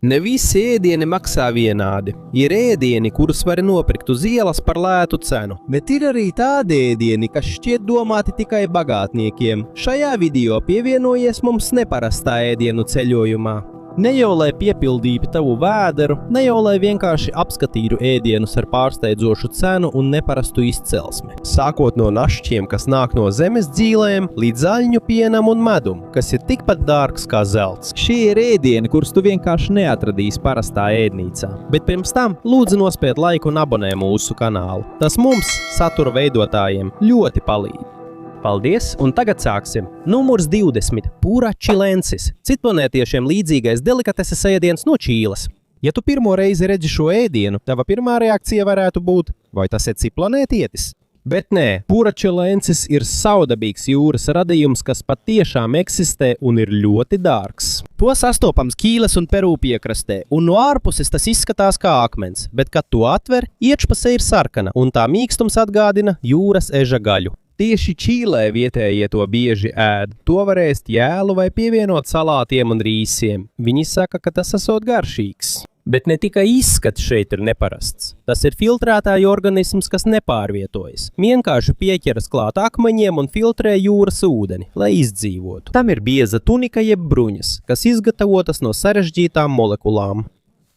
Ne visi ēdieni maksā vienādi. Ir ēdieni, kurus var nopirkt uz ielas par lētu cenu. Bet ir arī tādi ēdieni, kas šķiet domāti tikai bagātniekiem. Šajā video pievienojies mums neparastā ēdienu ceļojumā. Ne jau lai piepildītu tavu vēderu, ne jau lai vienkārši apskatītu ēdienus ar pārsteidzošu cenu un neparastu izcelsmi. Sākot no našķiem, kas nāk no zemes dzīlēm, līdz zaļņu pienam un medum, kas ir tikpat dārgs kā zelts. Šie ir ēdieni, kurus tu vienkārši neatradīsi parastā ēdnīcā. Bet pirms tam lūdzu nospied laiku un abonē mūsu kanālu. Tas mums, satura veidotājiem, ļoti palīdz. Paldies, un tagad sāksim. Numurs 20. Pura čilensis. Citplanētiešiem līdzīgais delikateses ēdiens no Čīles. Ja tu pirmo reizi redzi šo ēdienu, tava pirmā reakcija varētu būt, vai tas ir citplanētietis? Bet nē, pura čilensis ir saudabīgs jūras radījums, kas patiešām eksistē un ir ļoti dārgs. To sastopams Kīles un Peru piekrastē, un no ārpuses tas izskatās kā akmens, bet, kad to atver, iekšpuse ir sarkana, un tā mīkstums atgādina jūras eža gaļu. Tieši Čīlē vietējie to bieži ēd. To var ēst jēlu vai pievienot salātiem un rīsiem. Viņi saka, ka tas esot garšīgs. Bet ne tikai izskats šeit ir neparasts. Tas ir filtrētāju organisms, kas nepārvietojas. Vienkārši pieķeras klāt akmeņiem un filtrē jūras ūdeni, lai izdzīvotu. Tam ir bieza tunika jeb bruņas, kas izgatavotas no sarežģītām molekulām.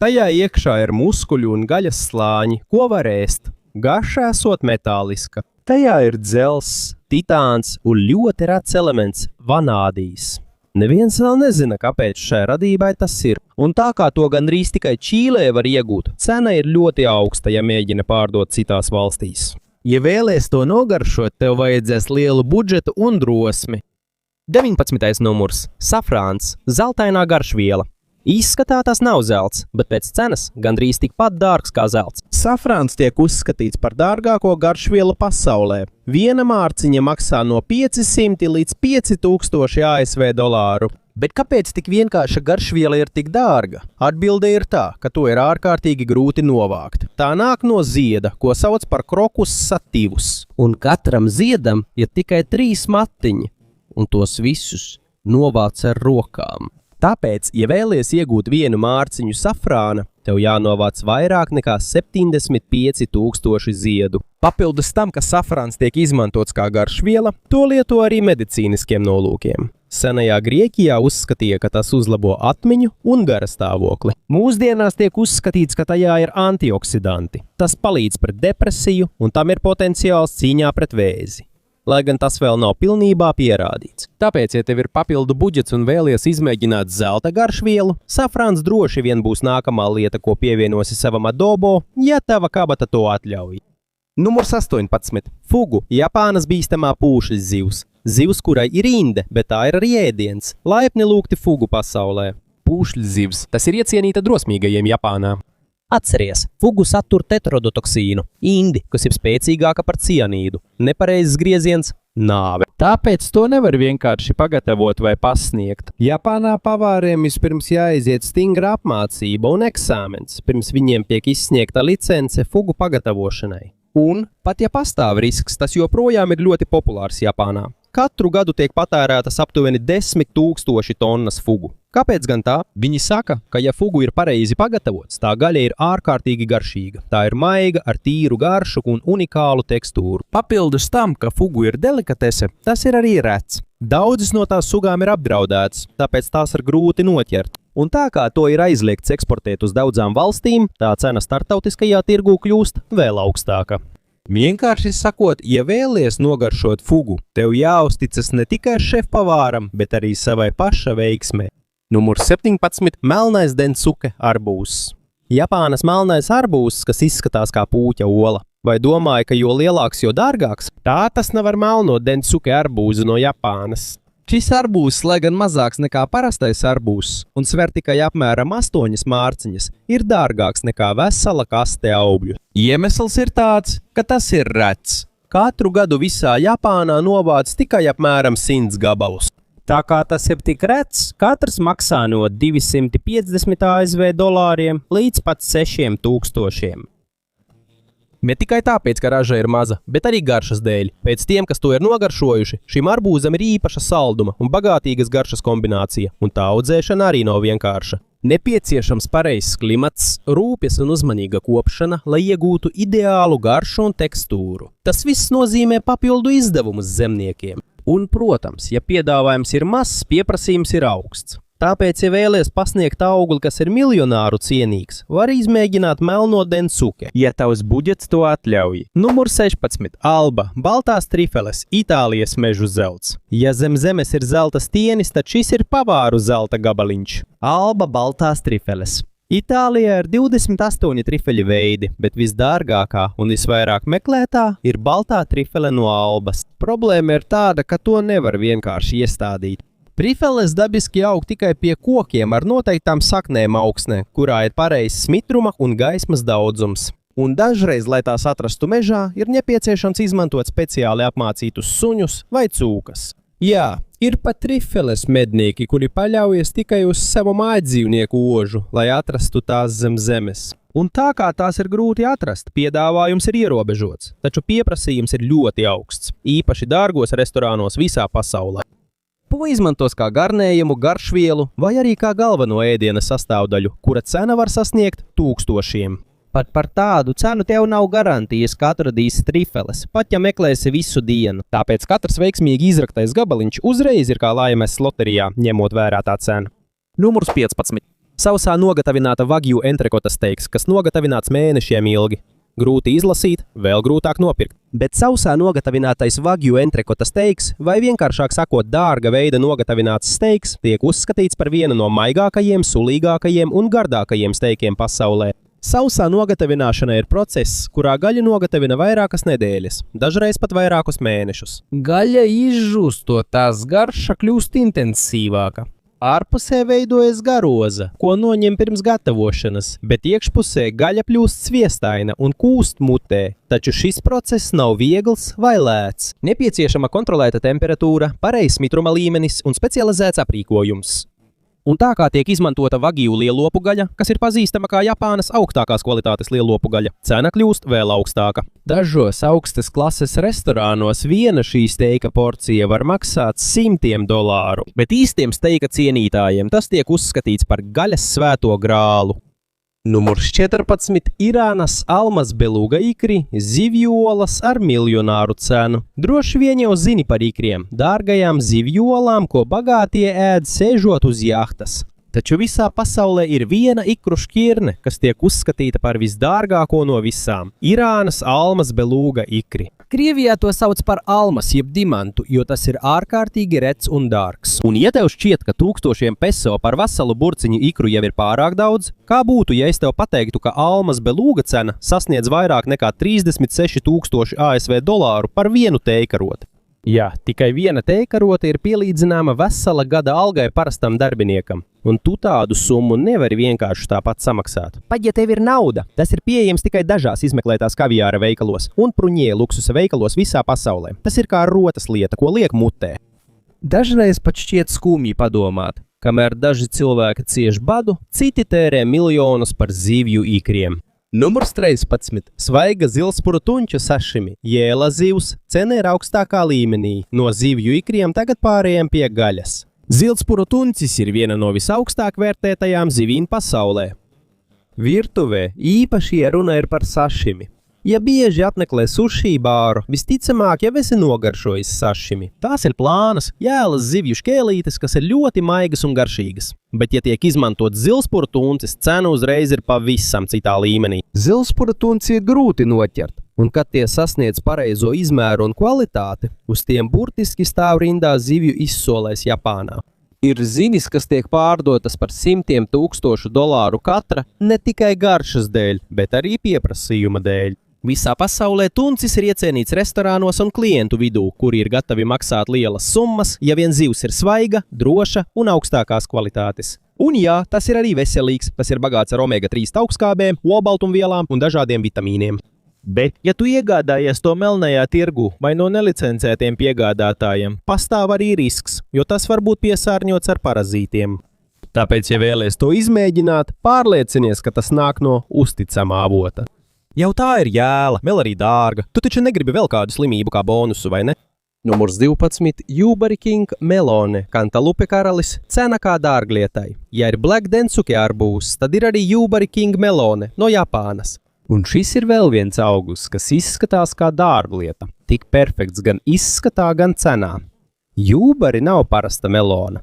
Tajā iekšā ir muskuļi un gaļas slāņi, ko var ēst. Garša esot metāliska. Tajā ir dzelzs, titāns un ļoti rets elements – vanādijs. Neviens vēl nezina, kāpēc šai radībai tas ir. Un tā kā to gandrīz tikai Čīlē var iegūt, cena ir ļoti augsta, ja mēģina pārdot citās valstīs. Ja vēlies to nogaršot, tev vajadzēs lielu budžetu un drosmi. 19. numurs – safrāns, zeltainā garšviela. Izskatā tas nav zelts, bet pēc cenas gandrīz tikpat dārgs kā zelts. Safrāns tiek uzskatīts par dārgāko garšvielu pasaulē. Viena mārciņa maksā no 500 līdz 5000 ASV dolāru. Bet kāpēc tik vienkārša garšviela ir tik dārga? Atbilde ir tā, ka to ir ārkārtīgi grūti novākt. Tā nāk no zieda, ko sauc par crocus sativus. Un katram ziedam ir tikai 3 matiņi, un tos visus novāc ar rokām. Tāpēc, ja vēlies iegūt vienu mārciņu safrāna, tev jānovāc vairāk nekā 75 000 ziedu. Papildus tam, ka safrāns tiek izmantots kā garšviela, to lieto arī medicīniskiem nolūkiem. Senajā Grieķijā uzskatīja, ka tas uzlabo atmiņu un garastāvokli. Mūsdienās tiek uzskatīts, ka tajā ir antioksidanti. Tas palīdz pret depresiju un tam ir potenciāls cīņā pret vēzi. Lai gan tas vēl nav pilnībā pierādīts. Tāpēc, ja tev ir papildu budžets un vēlies izmēģināt zelta garšvielu, safrāns droši vien būs nākamā lieta, ko pievienosi savam adobo, ja tava kabata to atļauj. Numurs 18. Fugu, Japānas bīstamā pūšļu zivs. Zivs, kurai ir inde, bet tā ir arī ēdiens. Laipni lūgti fugu pasaulē. Pūšļu zivs, tas ir iecienīta drosmīgajiem Japānā. Atceries, fugu satur tetrodotoksīnu, indi, kas ir spēcīgāka par cianīdu. Nepareizs grieziens – nāve. Tāpēc to nevar vienkārši pagatavot vai pasniegt. Japānā pavāriem vispirms jāiziet stingra apmācība un eksāmens, pirms viņiem tiek izsniegta licence fugu pagatavošanai. Un, pat ja pastāv risks, tas joprojām ir ļoti populārs Japānā. Katru gadu tiek patērētas aptuveni 10 000 tonnas fugu. Kāpēc gan tā? Viņi saka, ka ja fugu ir pareizi pagatavots, tā gaļa ir ārkārtīgi garšīga. Tā ir maiga ar tīru garšu un unikālu tekstūru. Papildus tam, ka fugu ir delikatese, tas ir arī rets. Daudzas no tās sugām ir apdraudētas, tāpēc tās ir grūti noķert. Un tā kā to ir aizliegts eksportēt uz daudzām valstīm, tā cena starptautiskajā tirgū kļūst vēl augstāka. Vienkārši sakot, ja vēlies nogaršot fugu, tev jāuzticas ne tikai šefpavāram, bet arī savai paša veiksmē. Numurs 17. Melnais densuke arbūzs. Japānas melnais arbūzs, kas izskatās kā pūķa ola. Vai domāji, ka jo lielāks, jo dārgāks? Tā tas nav ar melno densuke arbūzu no Japānas. Šis arbūzs, lai gan mazāks nekā parastais arbūzs un sver tikai apmēram 8 mārciņas, ir dārgāks nekā vesela kaste augļu. Iemesls ir tāds, ka tas ir rets. Katru gadu visā Japānā novāc tikai apmēram 100 gabalus. Tā kā tas ir tik rets, katrs maksā no 250 ASV dolāriem līdz pat 6000. Ne tikai tāpēc, ka raža ir maza, bet arī garšas dēļ. Pēc tiem, kas to ir nogaršojuši, šim arbūzam ir īpaša salduma un bagātīgas garšas kombinācija, un tā audzēšana arī nav vienkārša. Nepieciešams pareizs klimats, rūpes un uzmanīga kopšana, lai iegūtu ideālu garšu un tekstūru. Tas viss nozīmē papildu izdevumus zemniekiem. Un, protams, ja piedāvājums ir mazs, pieprasījums ir augsts. Tāpēc, ja vēlies pasniegt augli, kas ir miljonāru cienīgs, var izmēģināt melno densuke, ja tavs budžets to atļauj. Numur 16. Alba, baltās trifeles, Itālijas mežu zelts. Ja zem zemes ir zelta stienis, tad šis ir pavāru zelta gabaliņš. Alba, baltās trifeles. Itālijā ir 28 trifeļu veidi, bet visdārgākā un visvairāk meklētā ir baltā trifele no Albas. Problēma ir tāda, ka to nevar vienkārši iestādīt. Trifeles dabiski aug tikai pie kokiem ar noteiktām saknēm augsnē, kurā ir pareizs mitruma un gaismas daudzums. Un dažreiz, lai tās atrastu mežā, ir nepieciešams izmantot speciāli apmācītus suņus vai cūkas. Jā, ir pat trifeles mednieki, kuri paļaujas tikai uz savu mājdzīvnieku ožu, lai atrastu tās zem zemes. Un tā kā tās ir grūti atrast, piedāvājums ir ierobežots, taču pieprasījums ir ļoti augsts, īpaši dārgos restorānos visā pasaulē. To izmantos kā garnējumu, garšvielu vai arī kā galveno ēdiena sastāvdaļu, kura cena var sasniegt tūkstošiem. Pat par tādu cenu tev nav garantijas, ka atradīsi trifeles, pat ja meklēsi visu dienu. Tāpēc katrs veiksmīgi izraktais gabaliņš uzreiz ir kā laimes loterijā, ņemot vērā tā cenu. Numurs 15. Sausā nogatavināta vagju entrekota steiks, kas nogatavināts mēnešiem ilgi. Grūti izlasīt, vēl grūtāk nopirkt. Bet sausā nogatavinātais vagju entrekota steiks, vai vienkāršāk sakot dārga veida nogatavināts steiks, tiek uzskatīts par vienu no maigākajiem, sulīgākajiem un gardākajiem steikiem pasaulē. Sausā nogatavināšana ir process, kurā gaļu nogatavina vairākas nedēļas, dažreiz pat vairākus mēnešus. Gaļa izžūst, to tās garša kļūst intensīvāka. Ārpusē veidojas garoza, ko noņem pirms gatavošanas, bet iekšpusē gaļa kļūst sviestaina un kūst mutē. Taču šis process nav viegls vai lēts. Nepieciešama kontrolēta temperatūra, pareizs mitruma līmenis un specializēts aprīkojums. Un tā kā tiek izmantota vagiju lielopu gaļa, kas ir pazīstama kā Japānas augstākās kvalitātes lielopu gaļa, cena kļūst vēl augstāka. Dažos augstas klases restorānos viena šī steika porcija var maksāt $100, bet īstiem steika cienītājiem tas tiek uzskatīts par gaļas svēto grālu. Numurs 14. Irānas almas beluga ikri, zivju olas ar miljonāru cenu. Droši vien jau zini par ikriem, dārgajām zivju olām, ko bagātie ēd sēžot uz jahtas. Taču visā pasaulē ir viena ikru šķirne, kas tiek uzskatīta par visdārgāko no visām – Irānas almas beluga ikri. Krievijā to sauc par almas, jeb dimantu, jo tas ir ārkārtīgi rets un dārgs. Un ja tev šķiet, ka 1000 peso par veselu burciņu ikru jau ir pārāk daudz, kā būtu, ja es tev pateiktu, ka almas beluga cena sasniedz vairāk nekā 36,000 ASV dolāru par vienu teikaroti? Jā, tikai viena teikarote ir pielīdzināma vesela gada algai parastam darbiniekam, un tu tādu summu nevari vienkārši tāpat samaksāt. Pat ja tev ir nauda, tas ir pieejams tikai dažās izmeklētās kaviāra veikalos un pruņie luksusa veikalos visā pasaulē. Tas ir kā rotas lieta, ko liek mutē. Dažreiz pat šķiet skumji padomāt, kamēr daži cilvēki cieš badu, citi tērē miljonus par zivju ikriem. Numurs 13. Svaiga zilspuru tunču sašimi. Jēla zivs, cena ir augstākā līmenī. No zivju ikriem tagad pārējām pie gaļas. Zilspuru tuncis ir viena no visaugstāk vērtētajām zivīm pasaulē. Virtuvē īpaši runa ir par sašimi. Ja bieži apmeklē sushi bāru, visticamāk jau esi nogaršojis sašimi. Tās ir plānas, jēlas zivju šķēlītes, kas ir ļoti maigas un garšīgas. Bet, ja tiek izmantot zilspuru tuncis, cena uzreiz ir pavisam citā līmenī. Zilspuru tunci ir grūti noķert, un kad tie sasniedz pareizo izmēru un kvalitāti, uz tiem burtiski stāv rindā zivju izsolēs Japānā. Ir zinis, kas tiek pārdotas par $100,000 katra, ne tikai garšas dēļ, bet arī pieprasījuma dēļ. Visā pasaulē tuncis ir iecienīts restorānos un klientu vidū, kuri ir gatavi maksāt lielas summas, ja vien zivs ir svaiga, droša un augstākās kvalitātes. Un jā, tas ir arī veselīgs, tas ir bagāts ar omega-3 augstskābēm, olbaltumvielām un dažādiem vitamīniem. Bet, ja tu iegādājies to melnajā tirgu vai no nelicencētiem piegādātājiem, pastāv arī risks, jo tas var būt piesārņots ar parazītiem. Tāpēc, ja vēlies to izmēģināt, pārliecinies, ka tas nāk no uzticamā avota. Jau tā ir jēla, vēl arī dārga. Tu taču negribi vēl kādu slimību kā bonusu, vai ne? Numurs 12. Jūbari King melone, kantalupe karalis, cena kā dārglietai. Ja ir Black Densuke arbūs, tad ir arī Jūbari King melone no Japānas. Un šis ir vēl viens augus, kas izskatās kā dārglieta. Tik perfekts gan izskatā, gan cenā. Jūbari nav parasta melona.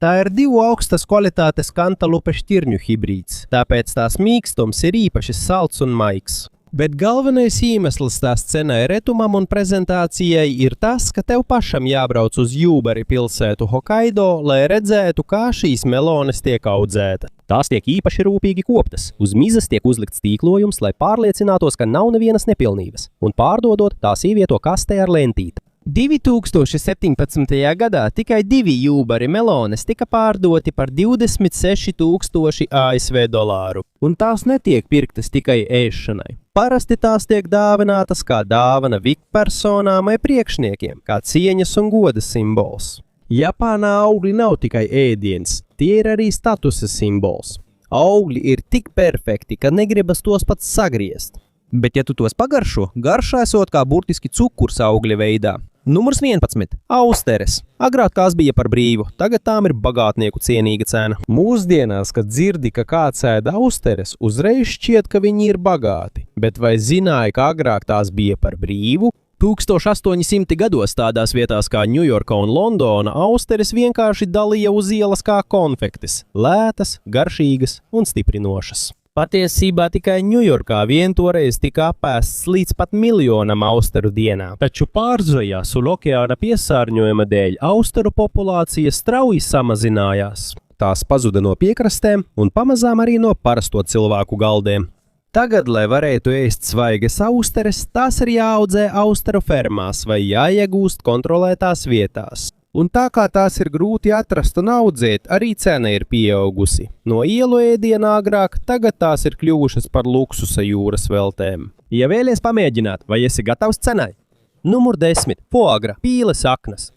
Tā ir divu augstas kvalitātes kantalupe šķirņu hibrīds, tāpēc tās mīkstums ir īpaši salds un maigs. Bet galvenais iemesls tās cenai, retumam un prezentācijai ir tas, ka tev pašam jābrauc uz Jūbari pilsētu Hokaido, lai redzētu, kā šīs melones tiek audzēta. Tās tiek īpaši rūpīgi koptas. Uz mizas tiek uzlikts tīklojums, lai pārliecinātos, ka nav nevienas nepilnības, un pārdodot tās ievieto kastē ar lentīti. 2017. gadā tikai 2 Jūbari melones tika pārdoti par 26,000 ASV dolāru, un tās netiek pirktas tikai ēšanai. Parasti tās tiek dāvinātas kā dāvana vikpersonām vai priekšniekiem, kā cieņas un goda simbols. Japānā augļi nav tikai ēdiens, tie ir arī statusa simbols. Augļi ir tik perfekti, ka negribas tos pat sagriezt. Bet ja tu tos pagaršo, garšā esot kā burtiski cukurs augļa veidā. Numurs 11. Austeres. Agrāk tās bija par brīvu, tagad tām ir bagātnieku cienīga cena. Mūsdienās, kad dzirdi, ka kāds ēd austeres, uzreiz šķiet, ka viņi ir bagāti. Bet vai zināja, ka agrāk tās bija par brīvu? 1800 gados tādās vietās kā Ņujorka un Londona austeres vienkārši dalīja uz ielas kā konfektes. Lētas, garšīgas un stiprinošas. Patiesībā tikai Ņujorkā vien toreiz tika apēsts līdz pat 1 miljonam austeru dienā. Taču pārzojās un okeāna piesārņojuma dēļ austeru populācija strauji samazinājās. Tās pazuda no piekrastēm un pamazām arī no parasto cilvēku galdiem. Tagad, lai varētu ēst svaigas austeres, tās ir jāaudzē austeru fermās vai jāiegūst kontrolētās vietās. Un tā kā tās ir grūti atrast un audzēt, arī cena ir pieaugusi. No ielu ēdiena agrāk, tagad tās ir kļuvušas par luksusa jūras veltēm. Ja vēlies pamēģināt, vai esi gatavs cenai? Numur 10. Foagra, pīles aknas.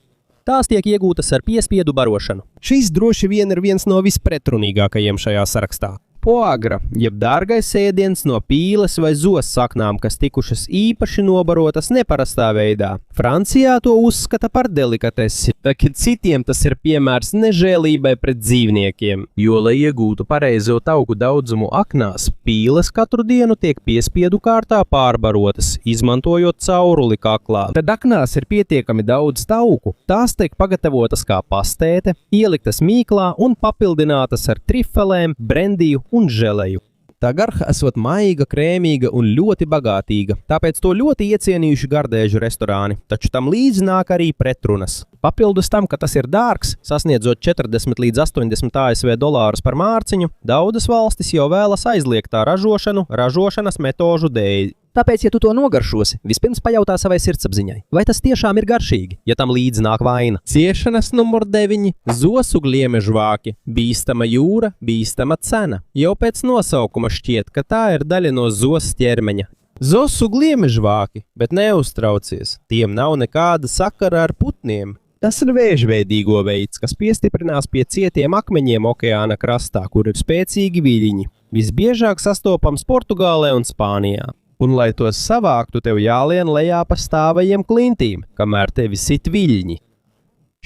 Tās tiek iegūtas ar piespiedu barošanu. Šis droši vien ir viens no vispretrunīgākajiem šajā sarakstā. Foagra, jeb dārgais ēdiens no pīles vai zos saknām, kas tikušas īpaši nobarotas neparastā veidā. Francijā to uzskata par delikatesi, taču citiem tas ir piemērs nežēlībai pret dzīvniekiem, jo, lai iegūtu pareizo tauku daudzumu aknās, pīles katru dienu tiek piespiedu kārtā pārbarotas, izmantojot cauruli kaklā. Tad aknās ir pietiekami daudz tauku, tās tiek pagatavotas kā pastēte, ieliktas mīklā un papildinātas ar trifelēm, brendiju un želeju. Tā garša esot maiga, krēmīga un ļoti bagātīga, tāpēc to ļoti iecienījuši gardēžu restorāni, taču tam līdzi nāk arī pretrunas. Papildus tam, ka tas ir dārgs, sasniedzot 40 līdz 80 ASV dolārus par mārciņu, daudzas valstis jau vēlas aizliegt tā ražošanu ražošanas metožu dēļ. Tāpēc, ja tu to nogaršosi, vispirms pajautā savai sirdsapziņai, vai tas tiešām ir garšīgi, ja tam līdzi nāk vaina. Ciešanas numur 9. Zosu gliemežvāki. Bīstama jūra, bīstama cena. Jau pēc nosaukuma šķiet, ka tā ir daļa no zosas ķermeņa. Zosu gliemežvāki, bet neuztraucies, tiem nav nekāda sakara ar putniem. Tas ir vēžveidīgo veids, kas piestiprinās pie cietiem akmeņiem okeāna krastā, kur ir spēcīgi viļņi. Visbiežāk sastopams Portugālē un Spānijā. Un, lai tos savāktu, tev jālien lejā pa stāvajiem klintīm, kamēr tevi sit viļņi.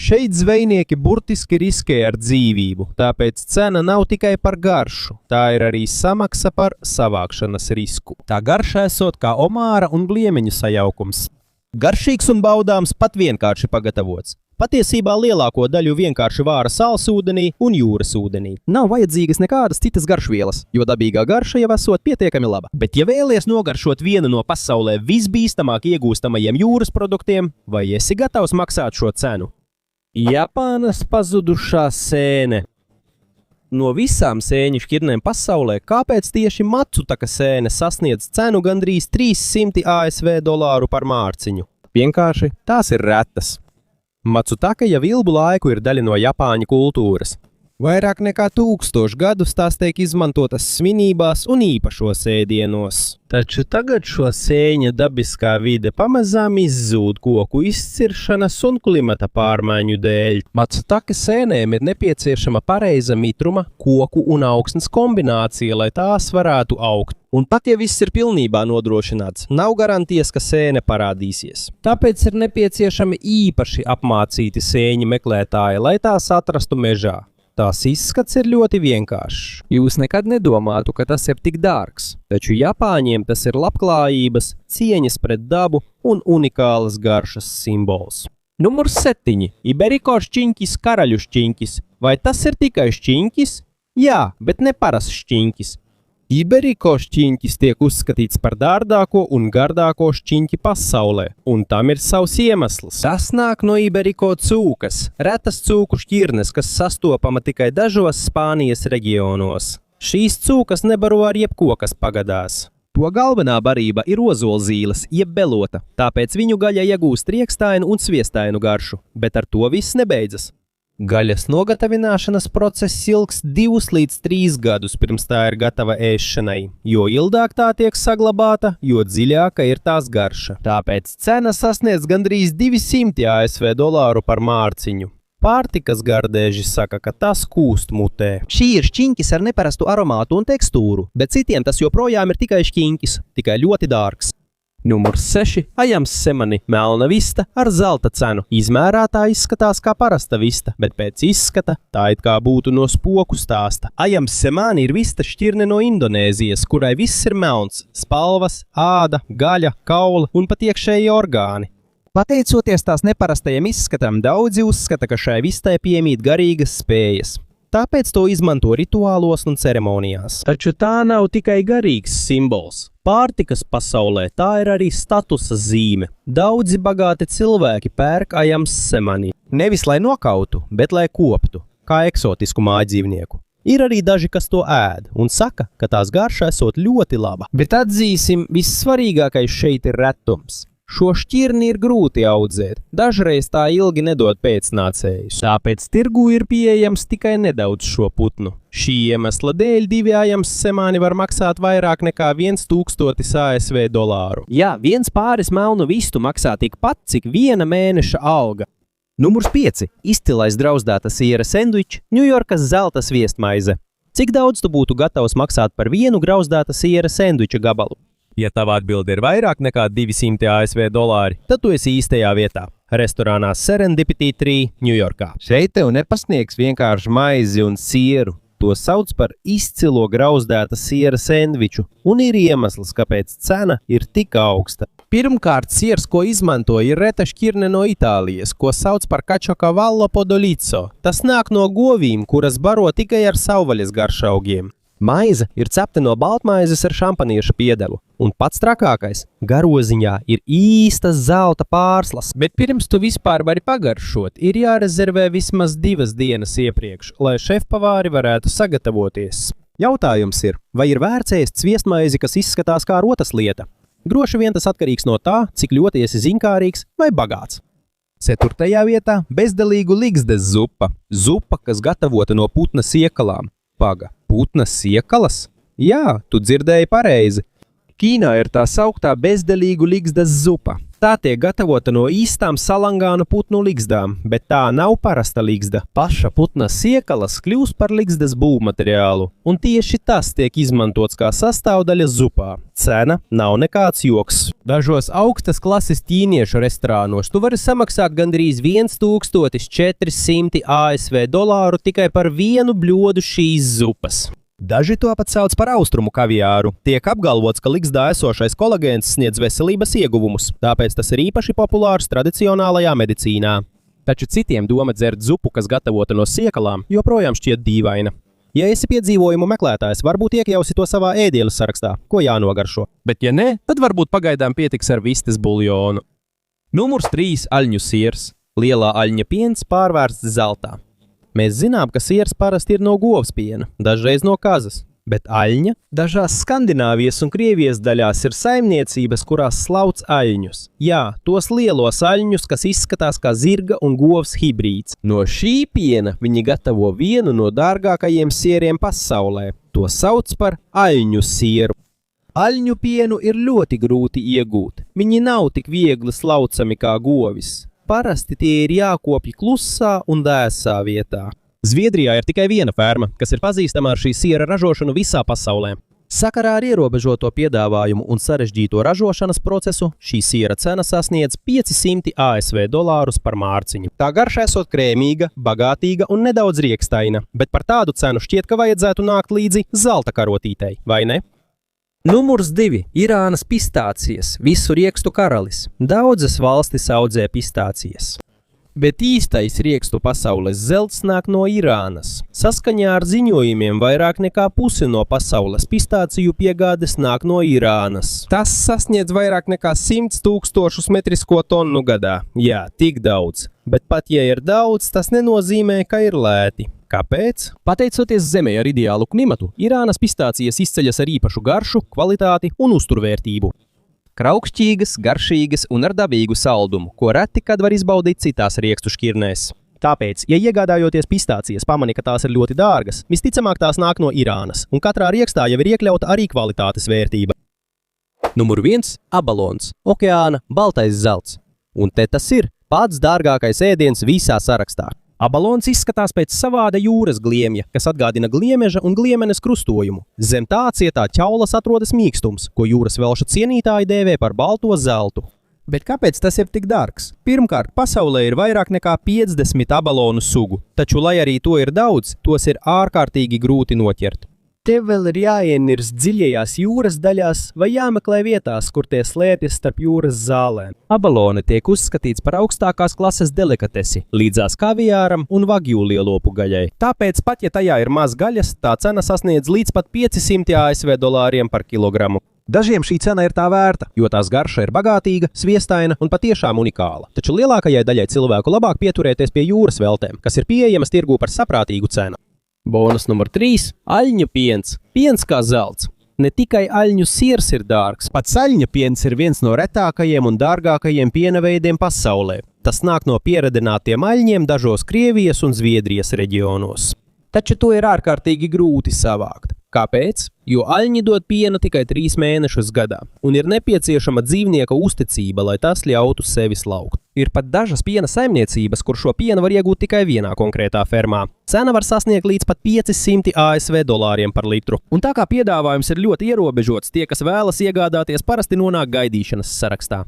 Šeit zvejnieki burtiski riskē ar dzīvību, tāpēc cena nav tikai par garšu, tā ir arī samaksa par savākšanas risku. Tā garša esot kā omāra un gliemeņu sajaukums. Garšīgs un baudāms pat vienkārši pagatavots. Patiesībā lielāko daļu vienkārši vāra sāls ūdenī un jūras ūdenī. Nav vajadzīgas nekādas citas garšvielas, jo dabīgā garša jau esot pietiekami laba. Bet ja vēlies nogaršot vienu no pasaulē visbīstamāk iegūstamajiem jūras produktiem, vai esi gatavs maksāt šo cenu? Japānas pazudušā sēne. No visām sēņu šķirnēm pasaulē, kāpēc tieši Matsutaka sēne sasniedz cenu gandrīz 300 ASV dolāru par mārciņu? Vienkārši tās ir retas. Matsutaka jau ilgu laiku ir daļa no Japāņu kultūras. Vairāk nekā 1000 gadus tās tiek izmantotas svinībās un īpašos ēdienos. Taču tagad šo sēņa dabiskā vide pamazām izzūd koku izciršanas un klimata pārmaiņu dēļ. Matsutake sēnēm ir nepieciešama pareiza mitruma, koku un augsnes kombinācija, lai tās varētu augt. Un pat ja viss ir pilnībā nodrošināts, nav garantijas, ka sēne parādīsies. Tāpēc ir nepieciešami īpaši apmācīti sēņu meklētāji, lai tās atrastu mežā. Tās izskats ir ļoti vienkāršs. Jūs nekad nedomātu, ka tas ir tik dārgs, taču Japāņiem tas ir labklājības, cieņas pret dabu un unikālas garšas simbols. Numurs 7. Iberiko šķiņķis, karaļu šķiņķis. Vai tas ir tikai šķiņķis? Jā, bet ne parasts šķiņķis. Iberiko šķiņķis tiek uzskatīts par dārdāko un gardāko šķiņķi pasaulē, un tam ir savs iemesls. Tas nāk no Iberiko cūkas, retas cūku šķirnes, kas sastopama tikai dažos Spānijas reģionos. Šīs cūkas nebaro ar jebko, kas pagadās. To galvenā barība ir ozolzīles, jeb belota, tāpēc viņu gaļa iegūst riekstainu un sviestainu garšu, bet ar to viss nebeidzas. Gaļas nogatavināšanas process ilgs 2 līdz 3 gadus pirms tā ir gatava ēšanai. Jo ilgāk tā tiek saglabāta, jo dziļāka ir tās garša. Tāpēc cena sasniedz gandrīz $200 par mārciņu. Pārtikas gardēži saka, ka tas kūst mutē. Šī ir šķiņķis ar neparastu aromātu un tekstūru, bet citiem tas joprojām ir tikai šķiņķis, tikai ļoti dārgs. Numurs 6. Ajams semani, melna vista ar zelta cenu. Izmērā tā izskatās kā parasta vista, bet pēc izskata tā it kā būtu no spoku stāsta. Ajams semani ir vista šķirne no Indonēzijas, kurai viss ir melns – spalvas, āda, gaļa, kaula un pat iekšēji orgāni. Pateicoties tās neparastajam izskatam, daudzi uzskata, ka šai vistai piemīt garīgas spējas. Tāpēc to izmanto rituālos un ceremonijās. Taču tā nav tikai garīgs simbols. Pārtikas pasaulē tā ir arī statusa zīme. Daudzi bagāti cilvēki pērk ajams semani. Nevis lai nokautu, bet lai koptu, kā eksotisku mājdzīvnieku. Ir arī daži, kas to ēd un saka, ka tās garša esot ļoti laba. Bet atzīsim, vissvarīgākais šeit ir retums. Šo šķirni ir grūti audzēt, dažreiz tā ilgi nedod pēcnācējus. Tāpēc tirgū ir pieejams tikai nedaudz šo putnu. Šī iemesla dēļ 2 ajams semani var maksāt vairāk nekā $1000 ASV. Jā, viens pāris melnu vistu maksā tikpat, cik 1 mēneša alga. Numurs 5. Izcilais drauzdēta siera sendvičs, Ņujorkas zelta sviestmaize. Cik daudz tu būtu gatavs maksāt par 1 grauzdēta siera sendviča gabalu? Ja tava atbilde ir vairāk nekā $200 ASV, tad tu esi īstajā vietā. Restorānā Serendipity 3, Ņujorkā. Šeit tev nepasniegs vienkārši maizi un sieru. To sauc par izcilo grauzdēta siera sendviču, un ir iemesls, kāpēc cena ir tik augsta. Pirmkārt, siers, ko izmanto, ir reta šķirne no Itālijas, ko sauc par kačokavallo podolico. Tas nāk no govīm, kuras baro tikai ar savvaļas garšaugiem. Maize ir cepta no baltmaizes ar šampanieša piedelu, un pats trakākais – garoziņā ir īstas zelta pārslas. Bet pirms tu vispār vari pagaršot, ir jārezervē vismaz 2 dienas iepriekš, lai šefpavāri varētu sagatavoties. Jautājums ir, vai ir vērts ēst sviestmaizi, kas izskatās kā rotas lieta? Droši vien tas atkarīgs no tā, cik ļoti esi ziņkārīgs vai bagāts. 4. vietā – bezdelīgu ligzdes zupa. Zupa, kas gatavota no putna siekalām. Paga. Putna siekalas? Jā, tu dzirdēji pareizi. Ķīnā ir tā sauktā bezdelīgu ligzdas zupa. Tā tiek gatavota no īstām salangānu putnu ligzdām, bet tā nav parasta ligzda. Paša putna siekalas kļūst par ligzdas būvmateriālu, un tieši tas tiek izmantots kā sastāvdaļa zupā. Cena nav nekāds joks. Dažos augstas klases ķīniešu restorānos tu vari samaksāt gandrīz $1400 ASV tikai par 1 bļodu šīs zupas. Daži to pat sauc par austrumu kaviāru. Tiek apgalvots, ka ligzdā esošais kolagēns sniedz veselības ieguvumus, tāpēc tas ir īpaši populārs tradicionālajā medicīnā. Taču citiem doma dzert zupu, kas gatavota no siekalām, joprojām šķiet dīvaina. Ja esi piedzīvojumu meklētājs, varbūt iekļausi to savā ēdienu sarakstā, ko jānogaršo. Bet ja nē, tad varbūt pagaidām pietiks ar vistas buljonu. Numurs 3. Aļņu siers. Lielā aļņa piens pārvērsts zeltā. Mēs zinām, ka siers parasti ir no govs piena, dažreiz no kazas. Bet aļņa dažās Skandināvijas un Krievijas daļās ir saimniecības, kurās slauc aļņus. Jā, tos lielos aļņus, kas izskatās kā zirga un govs hibrīds. No šī piena viņi gatavo vienu no dārgākajiem sieriem pasaulē. To sauc par aļņu sieru. Aļņu pienu ir ļoti grūti iegūt. Viņi nav tik viegli slaucami kā govis. Parasti tie ir jākopja klusā un dēsā vietā. Zviedrijā ir tikai viena ferma, kas ir pazīstama ar šī siera ražošanu visā pasaulē. Sakarā ar ierobežoto piedāvājumu un sarežģīto ražošanas procesu, šī siera cena sasniedz $500 ASV par mārciņu. Tā garša esot krēmīga, bagātīga un nedaudz riekstaina, bet par tādu cenu šķiet, ka vajadzētu nākt līdzi zelta karotītei, vai ne? Numurs 2. Irānas pistācijas, visu riekstu karalis. Daudzas valstis audzē pistācijas. Bet īstais riekstu pasaules zelts nāk no Irānas. Saskaņā ar ziņojumiem vairāk nekā pusi no pasaules pistāciju piegādes nāk no Irānas. Tas sasniedz vairāk nekā 100 000 metrisko tonu gadā. Jā, tik daudz. Bet pat ja ir daudz, tas nenozīmē, ka ir lēti. Kāpēc? Pateicoties zemē ar ideālu klimatu, Irānas pistācijas izceļas ar īpašu garšu, kvalitāti un uzturvērtību. Kraukšķīgas, garšīgas un ar dabīgu saldumu, ko reti kad var izbaudīt citās riekstu šķirnēs. Tāpēc, ja iegādājoties pistācijas pamani, ka tās ir ļoti dārgas, visticamāk tās nāk no Irānas, un katrā riekstā jau ir iekļauta arī kvalitātes vērtība. Numur 1. Abalons. Okeāna baltais zelts. Un te tas ir pats dārgākais ēdiens visā sarakstā. Abalons izskatās pēc savāda jūras gliemja, kas atgādina gliemeža un gliemenes krustojumu. Zem tā cietā ķaulas atrodas mīkstums, ko jūras velšu cienītāji dēvē par balto zeltu. Bet kāpēc tas ir tik dārgs? Pirmkārt, pasaulē ir vairāk nekā 50 abalonu sugu, taču, lai arī to ir daudz, tos ir ārkārtīgi grūti noķert. Tev vēl ir jāienirs dziļajās jūras daļās vai jāmeklē vietās, kur tie slēpjas starp jūras zālēm. Abaloni tiek uzskatīts par augstākās klases delikatesi, līdzās kaviāram un vagju lielopu gaļai. Tāpēc pat, ja tajā ir maz gaļas, tā cena sasniedz līdz pat $500 ASV par kilogramu. Dažiem šī cena ir tā vērta, jo tās garša ir bagātīga, sviestaina un patiešām unikāla. Taču lielākajai daļai cilvēku labāk pieturēties pie jūras veltēm, kas ir pieejamas tirgū par saprātīgu cenu. Bonus numur 3. Aļņu piens. Piens kā zelts. Ne tikai aļņu siers ir dārgs, pats aļņa piens ir viens no retākajiem un dārgākajiem piena veidiem pasaulē. Tas nāk no pieredinātiem aļņiem dažos Krievijas un Zviedrijas reģionos. Taču to ir ārkārtīgi grūti savākt. Kāpēc? Jo aļņi dod pienu tikai 3 mēnešus gadā, un ir nepieciešama dzīvnieka uzticība, lai tas ļautu sevi slaukt. Ir pat dažas piena saimniecības, kur šo pienu var iegūt tikai vienā konkrētā fermā. Cena var sasniegt līdz pat $500 ASV par litru. Un tā kā piedāvājums ir ļoti ierobežots, tie, kas vēlas iegādāties, parasti nonāk gaidīšanas sarakstā.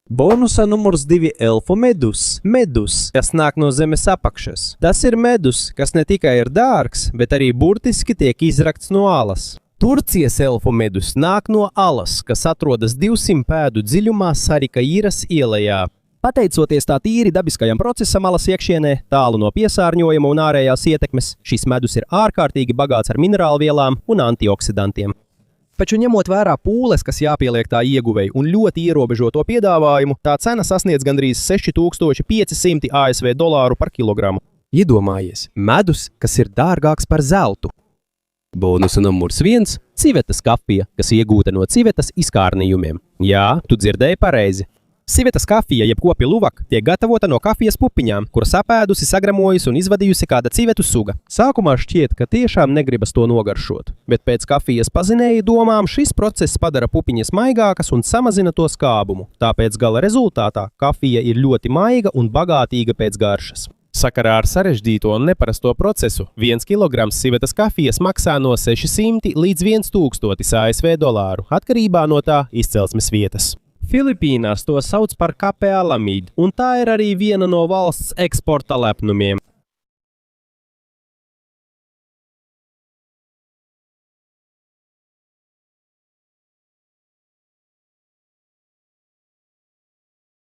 Bonusa numurs 2 - elfu medus. Medus, kas nāk no zemes apakšas. Tas ir medus, kas ne tikai ir dārgs, bet arī burtiski tiek izrakts no alas. Turcijas elfu medus nāk no alas, kas atrodas 200 pēdu dziļumā Sarika Īras ielejā. Pateicoties tā tīri dabiskajam procesam alas iekšienē, tālu no piesārņojuma un ārējās ietekmes, šis medus ir ārkārtīgi bagāts ar minerālvielām un antioksidantiem. Taču ņemot vērā pūles, kas jāpieliek tā ieguvei un ļoti ierobežoto piedāvājumu, tā cena sasniedz gandrīz $6500 ASV par kilogramu. Iedomājies, medus, kas ir dārgāks par zeltu. Bonusa numurs 1 - civetas kafija, kas iegūta no civetas izkārnījumiem. Jā, tu dzirdēji pareizi. Civetas kafija, jeb kopi luvak, tiek gatavota no kafijas pupiņām, kuras apēdusi, sagramojusi un izvadījusi kāda civetu suga. Sākumā šķiet, ka tiešām negribas to nogaršot, bet pēc kafijas pazinēja domām šis process padara pupiņas maigākas un samazina to skābumu, tāpēc gala rezultātā kafija ir ļoti maiga un bagātīga pēc garšas. Sakarā ar sarežģīto un neparasto procesu 1 kg civetas kafijas maksā no $600 līdz $1000 ASV, atkarībā no tā izcelsmes vietas. Filipīnās to sauc par kape alamīdu, un tā ir arī viena no valsts eksporta lepnumiem.